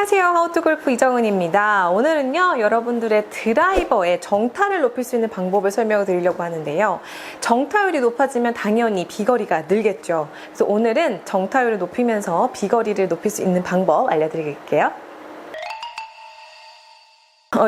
안녕하세요. 하우투골프 이정은입니다. 오늘은요, 여러분들의 드라이버의 정타를 높일 수 있는 방법을 설명을 드리려고 하는데요. 정타율이 높아지면 당연히 비거리가 늘겠죠. 그래서 오늘은 정타율을 높이면서 비거리를 높일 수 있는 방법 알려드릴게요.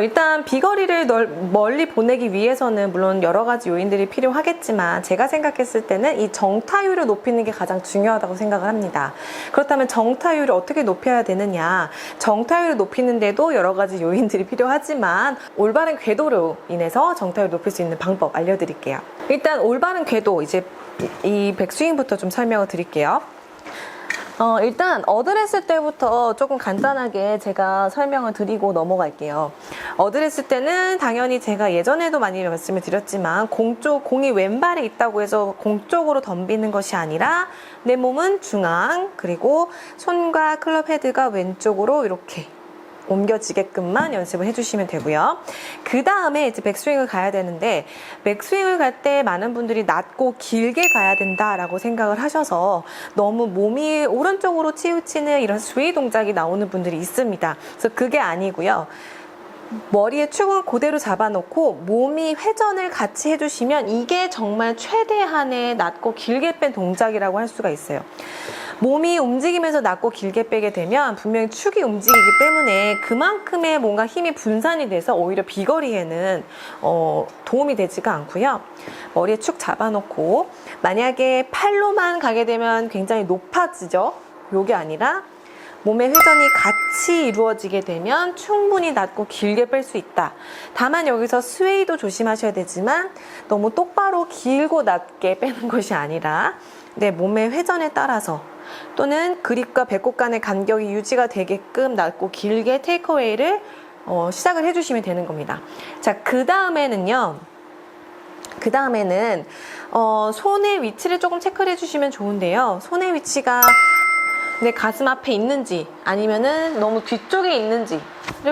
일단 비거리를 멀리 보내기 위해서는 물론 여러 가지 요인들이 필요하겠지만 제가 생각했을 때는 이 정타율을 높이는 게 가장 중요하다고 생각을 합니다. 그렇다면 정타율을 어떻게 높여야 되느냐? 정타율을 높이는데도 여러 가지 요인들이 필요하지만 올바른 궤도로 인해서 정타율을 높일 수 있는 방법 알려드릴게요. 일단 올바른 궤도, 이제 이 백스윙부터 좀 설명을 드릴게요. 일단 어드레스 때부터 조금 간단하게 제가 설명을 드리고 넘어갈게요. 어드레스 때는 당연히 제가 예전에도 많이 말씀을 드렸지만 공이 왼발에 있다고 해서 공 쪽으로 덤비는 것이 아니라 내 몸은 중앙, 그리고 손과 클럽 헤드가 왼쪽으로 이렇게 옮겨지게끔만 연습을 해주시면 되고요. 그 다음에 이제 백스윙을 가야 되는데, 백스윙을 갈 때 많은 분들이 낮고 길게 가야 된다라고 생각을 하셔서 너무 몸이 오른쪽으로 치우치는 이런 스웨이 동작이 나오는 분들이 있습니다. 그래서 그게 아니고요. 머리에 축을 그대로 잡아놓고 몸이 회전을 같이 해주시면 이게 정말 최대한의 낮고 길게 뺀 동작이라고 할 수가 있어요. 몸이 움직이면서 낮고 길게 빼게 되면 분명히 축이 움직이기 때문에 그만큼의 뭔가 힘이 분산이 돼서 오히려 비거리에는 도움이 되지가 않고요. 머리에 축 잡아놓고 만약에 팔로만 가게 되면 굉장히 높아지죠. 요게 아니라 몸의 회전이 같이 이루어지게 되면 충분히 낮고 길게 뺄 수 있다. 다만 여기서 스웨이도 조심하셔야 되지만 너무 똑바로 길고 낮게 빼는 것이 아니라 내 몸의 회전에 따라서 또는 그립과 배꼽 간의 간격이 유지가 되게끔 낮고 길게 테이크어웨이를 시작을 해주시면 되는 겁니다. 자, 그 다음에는 손의 위치를 조금 체크를 해주시면 좋은데요. 손의 위치가 내 가슴 앞에 있는지 아니면은 너무 뒤쪽에 있는지를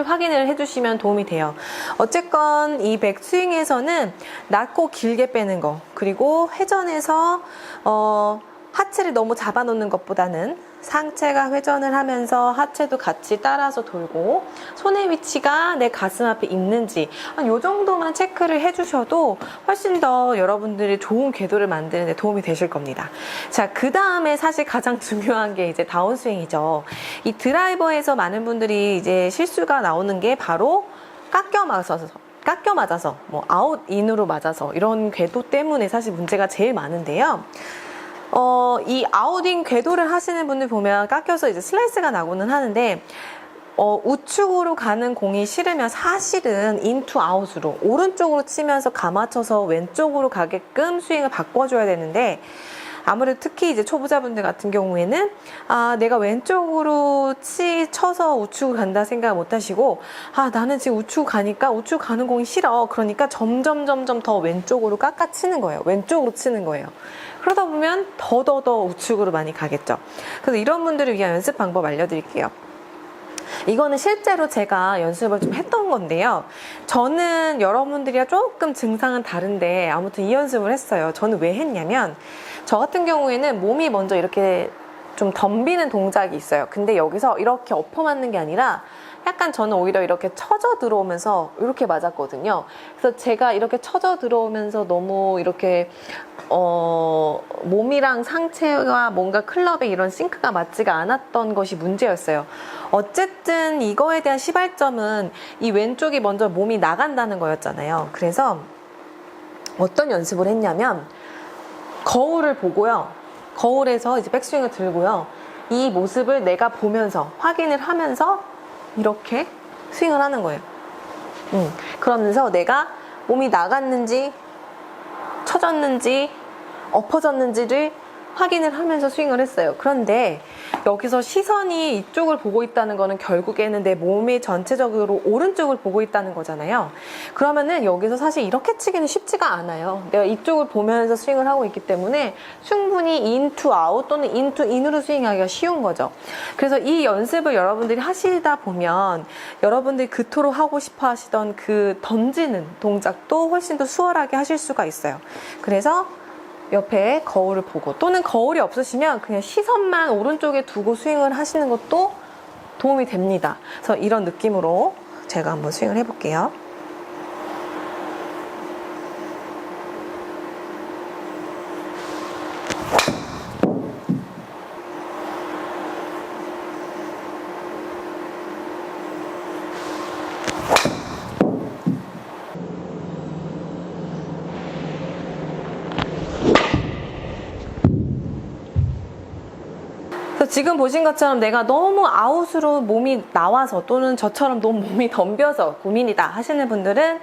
확인을 해주시면 도움이 돼요. 어쨌건 이 백스윙에서는 낮고 길게 빼는 거, 그리고 회전에서 하체를 너무 잡아놓는 것보다는 상체가 회전을 하면서 하체도 같이 따라서 돌고 손의 위치가 내 가슴 앞에 있는지 이 정도만 체크를 해주셔도 훨씬 더 여러분들이 좋은 궤도를 만드는 데 도움이 되실 겁니다. 자, 그 다음에 사실 가장 중요한 게 이제 다운스윙이죠. 이 드라이버에서 많은 분들이 이제 실수가 나오는 게 바로 깎여 맞아서 뭐 아웃인으로 맞아서 이런 궤도 때문에 사실 문제가 제일 많은데요. 이 아웃인 궤도를 하시는 분들 보면 깎여서 이제 슬라이스가 나고는 하는데, 우측으로 가는 공이 싫으면 사실은 인투 아웃으로 오른쪽으로 치면서 감아쳐서 왼쪽으로 가게끔 스윙을 바꿔줘야 되는데, 아무래도 특히 이제 초보자분들 같은 경우에는 내가 왼쪽으로 쳐서 우측으로 간다 생각을 못 하시고 나는 지금 우측 가니까 우측 가는 공이 싫어. 그러니까 점점 더 왼쪽으로 깎아치는 거예요. 왼쪽으로 치는 거예요. 그러다 보면 더 우측으로 많이 가겠죠. 그래서 이런 분들을 위한 연습 방법 알려드릴게요. 이거는 실제로 제가 연습을 좀 했던 건데요. 저는 여러분들이랑 조금 증상은 다른데 아무튼 이 연습을 했어요. 저는 왜 했냐면 저 같은 경우에는 몸이 먼저 이렇게 좀 덤비는 동작이 있어요. 근데 여기서 이렇게 엎어 맞는 게 아니라 약간 저는 오히려 이렇게 쳐져 들어오면서 이렇게 맞았거든요. 그래서 제가 이렇게 쳐져 들어오면서 너무 이렇게 몸이랑 상체와 뭔가 클럽에 이런 싱크가 맞지가 않았던 것이 문제였어요. 어쨌든 이거에 대한 시발점은 이 왼쪽이 먼저 몸이 나간다는 거였잖아요. 그래서 어떤 연습을 했냐면 거울을 보고요. 거울에서 이제 백스윙을 들고요. 이 모습을 내가 보면서 확인을 하면서 이렇게 스윙을 하는 거예요. 그러면서 내가 몸이 나갔는지 쳐졌는지 엎어졌는지를 확인을 하면서 스윙을 했어요. 그런데 여기서 시선이 이쪽을 보고 있다는 거는 결국에는 내 몸이 전체적으로 오른쪽을 보고 있다는 거잖아요. 그러면은 여기서 사실 이렇게 치기는 쉽지가 않아요. 내가 이쪽을 보면서 스윙을 하고 있기 때문에 충분히 인투 아웃 또는 인투 인으로 스윙하기가 쉬운 거죠. 그래서 이 연습을 여러분들이 하시다 보면 여러분들이 그토록 하고 싶어 하시던 그 던지는 동작도 훨씬 더 수월하게 하실 수가 있어요. 그래서 옆에 거울을 보고, 또는 거울이 없으시면 그냥 시선만 오른쪽에 두고 스윙을 하시는 것도 도움이 됩니다. 그래서 이런 느낌으로 제가 한번 스윙을 해볼게요. 지금 보신 것처럼 내가 너무 아웃으로 몸이 나와서 또는 저처럼 너무 몸이 덤벼서 고민이다 하시는 분들은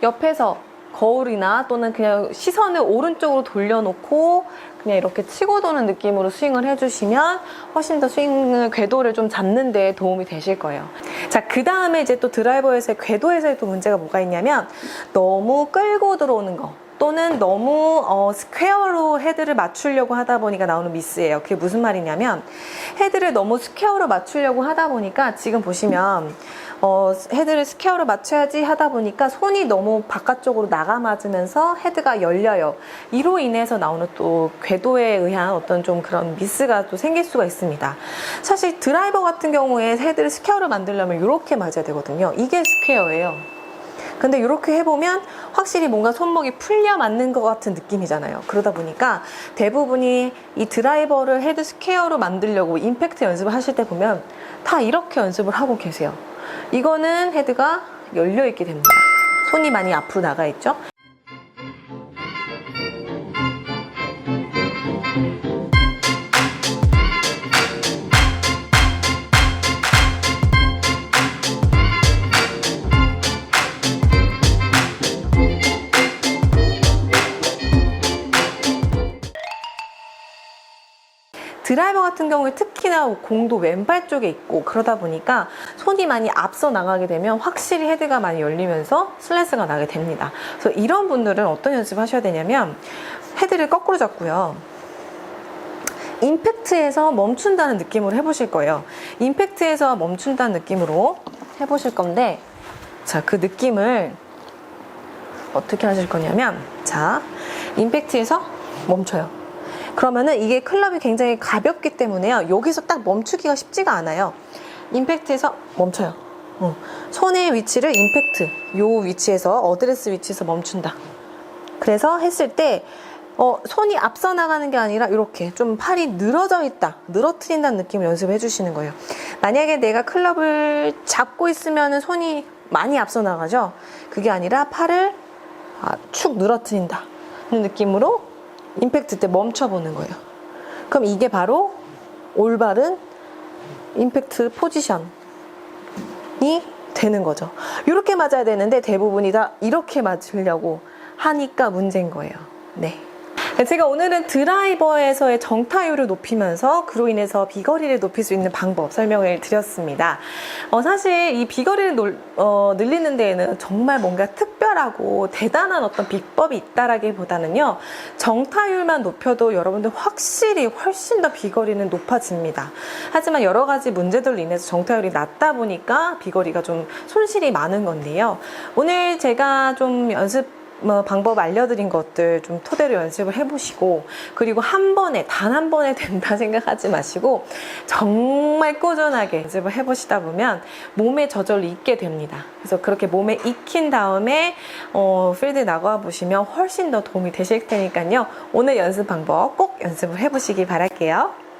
옆에서 거울이나 또는 그냥 시선을 오른쪽으로 돌려놓고 그냥 이렇게 치고 도는 느낌으로 스윙을 해주시면 훨씬 더 스윙을 궤도를 좀 잡는 데 도움이 되실 거예요. 자, 그 다음에 이제 또 드라이버에서의 궤도에서의 또 문제가 뭐가 있냐면 너무 끌고 들어오는 거 또는 너무 스퀘어로 헤드를 맞추려고 하다 보니까 나오는 미스예요. 그게 무슨 말이냐면 헤드를 너무 스퀘어로 맞추려고 하다 보니까 지금 보시면 헤드를 스퀘어로 맞춰야지 하다 보니까 손이 너무 바깥쪽으로 나가 맞으면서 헤드가 열려요. 이로 인해서 나오는 또 궤도에 의한 어떤 좀 그런 미스가 또 생길 수가 있습니다. 사실 드라이버 같은 경우에 헤드를 스퀘어로 만들려면 이렇게 맞아야 되거든요. 이게 스퀘어예요. 근데 이렇게 해보면 확실히 뭔가 손목이 풀려 맞는 것 같은 느낌이잖아요. 그러다 보니까 대부분이 이 드라이버를 헤드 스퀘어로 만들려고 임팩트 연습을 하실 때 보면 다 이렇게 연습을 하고 계세요. 이거는 헤드가 열려있게 됩니다. 손이 많이 앞으로 나가 있죠. 드라이버 같은 경우에 특히나 공도 왼발 쪽에 있고 그러다 보니까 손이 많이 앞서 나가게 되면 확실히 헤드가 많이 열리면서 슬래스가 나게 됩니다. 그래서 이런 분들은 어떤 연습을 하셔야 되냐면 헤드를 거꾸로 잡고요. 임팩트에서 멈춘다는 느낌으로 해보실 거예요. 임팩트에서 멈춘다는 느낌으로 해보실 건데 자, 그 느낌을 어떻게 하실 거냐면 자, 임팩트에서 멈춰요. 그러면은 이게 클럽이 굉장히 가볍기 때문에요. 여기서 딱 멈추기가 쉽지가 않아요. 임팩트에서 멈춰요. 손의 위치를 임팩트, 요 위치에서 어드레스 위치에서 멈춘다. 그래서 했을 때 손이 앞서 나가는 게 아니라 이렇게 좀 팔이 늘어져 있다, 늘어뜨린다는 느낌을 연습해 주시는 거예요. 만약에 내가 클럽을 잡고 있으면 손이 많이 앞서 나가죠. 그게 아니라 팔을 축 늘어뜨린다 는 느낌으로 임팩트 때 멈춰보는 거예요. 그럼 이게 바로 올바른 임팩트 포지션이 되는 거죠. 이렇게 맞아야 되는데 대부분이 다 이렇게 맞으려고 하니까 문제인 거예요. 네. 제가 오늘은 드라이버에서의 정타율을 높이면서 그로 인해서 비거리를 높일 수 있는 방법 설명을 드렸습니다. 사실 이 비거리를 늘리는 데에는 정말 뭔가 특별하고 대단한 어떤 비법이 있다라기보다는요, 정타율만 높여도 여러분들 확실히 훨씬 더 비거리는 높아집니다. 하지만 여러 가지 문제들로 인해서 정타율이 낮다 보니까 비거리가 좀 손실이 많은 건데요. 오늘 제가 좀 방법 알려드린 것들 좀 토대로 연습을 해보시고, 그리고 단 한 번에 된다 생각하지 마시고 정말 꾸준하게 연습을 해보시다 보면 몸에 저절로 익게 됩니다. 그래서 그렇게 몸에 익힌 다음에 필드에 나가 보시면 훨씬 더 도움이 되실 테니까요. 오늘 연습 방법 꼭 연습을 해보시기 바랄게요.